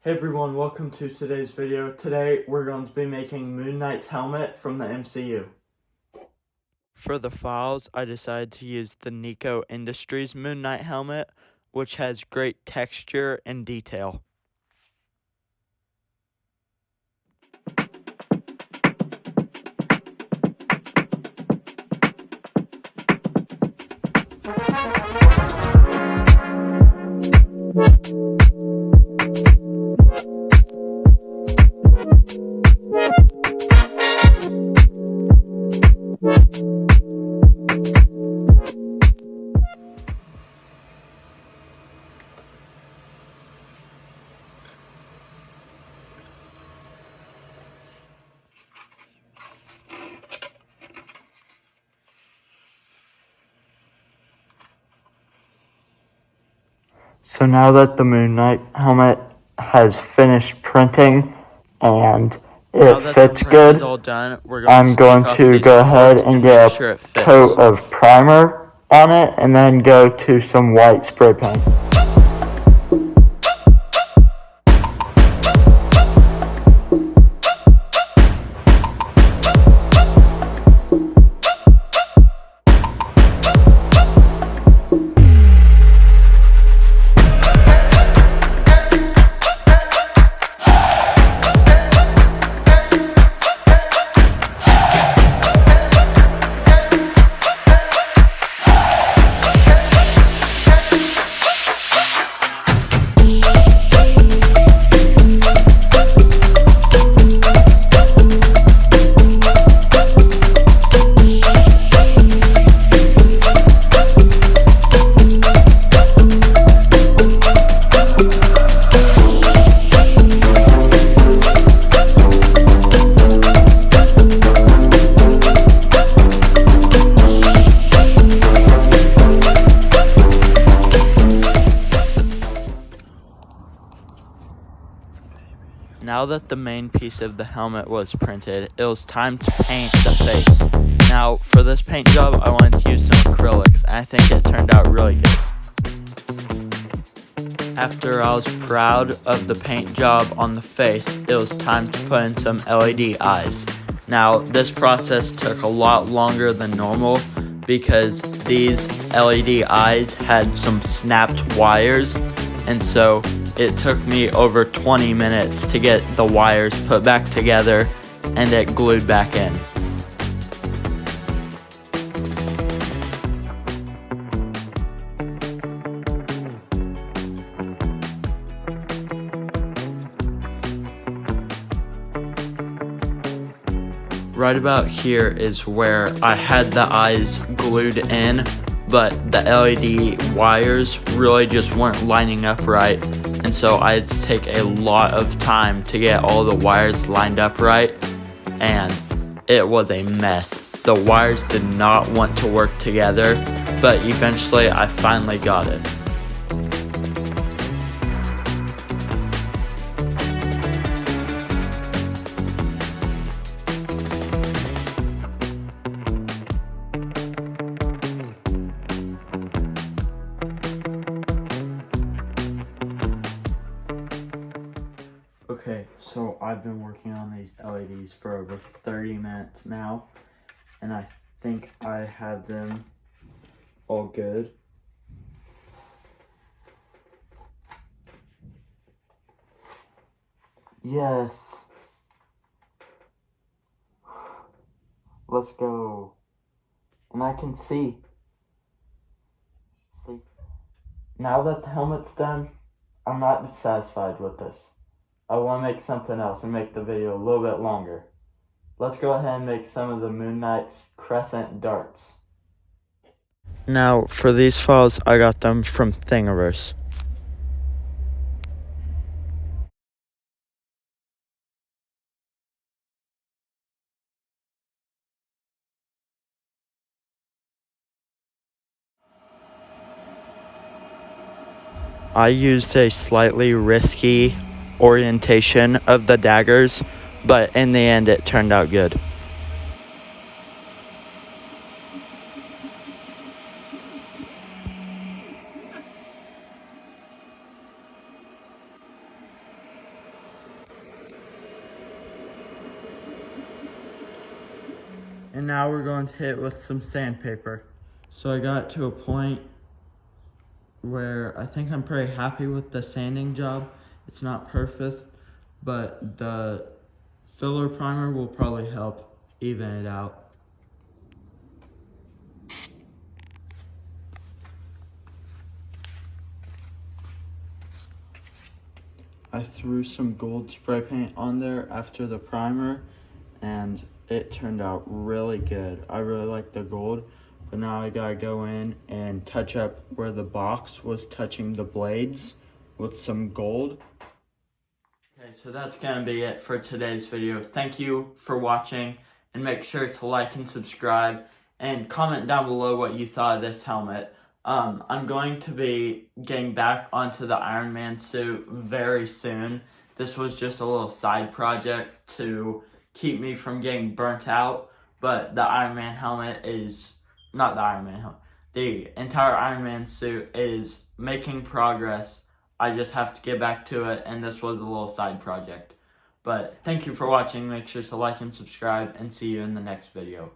Hey everyone, welcome to today's video. Today we're going to be making Moon Knight's helmet from the MCU. For the files, I decided to use the Nico Industries Moon Knight helmet, which has great texture and detail. So now that the Moon Knight helmet has finished printing and it fits good, I'm going to go ahead and get a coat of primer on it and then go to some white spray paint. Now that the main piece of the helmet was printed, it was time to paint the face. Now, for this paint job, I wanted to use some acrylics, and I think it turned out really good. After I was proud of the paint job on the face, it was time to put in some LED eyes. Now, this process took a lot longer than normal because these LED eyes had some snapped wires, and so it took me over 20 minutes to get the wires put back together and it glued back in. Right about here is where I had the eyes glued in, but the LED wires really just weren't lining up right, and so I had to take a lot of time to get all the wires lined up right, and it was a mess. The wires did not want to work together, but eventually I finally got it. Okay, so I've been working on these LEDs for over 30 minutes now, and I think I have them all good. Yes. Let's go. And I can see. See? Now that the helmet's done, I'm not satisfied with this. I want to make something else and make the video a little bit longer. Let's go ahead and make some of the Moon Knight's crescent darts. Now, for these files, I got them from Thingiverse. I used a slightly risky orientation of the daggers, but in the end it turned out good. And now we're going to hit with some sandpaper. So I got to a point where I think I'm pretty happy with the sanding job. It's not perfect, but the filler primer will probably help even it out. I threw some gold spray paint on there after the primer, and it turned out really good. I really like the gold, but now I gotta go in and touch up where the box was touching the blades with some gold. Okay, so that's gonna be it for today's video. Thank you for watching, and make sure to like and subscribe, and comment down below what you thought of this helmet. I'm going to be getting back onto the Iron Man suit very soon. This was just a little side project to keep me from getting burnt out, but the Iron Man helmet is, not the Iron Man helmet, the entire Iron Man suit is making progress. I just have to get back to it, and this was a little side project. But thank you for watching. Make sure to like and subscribe, and see you in the next video.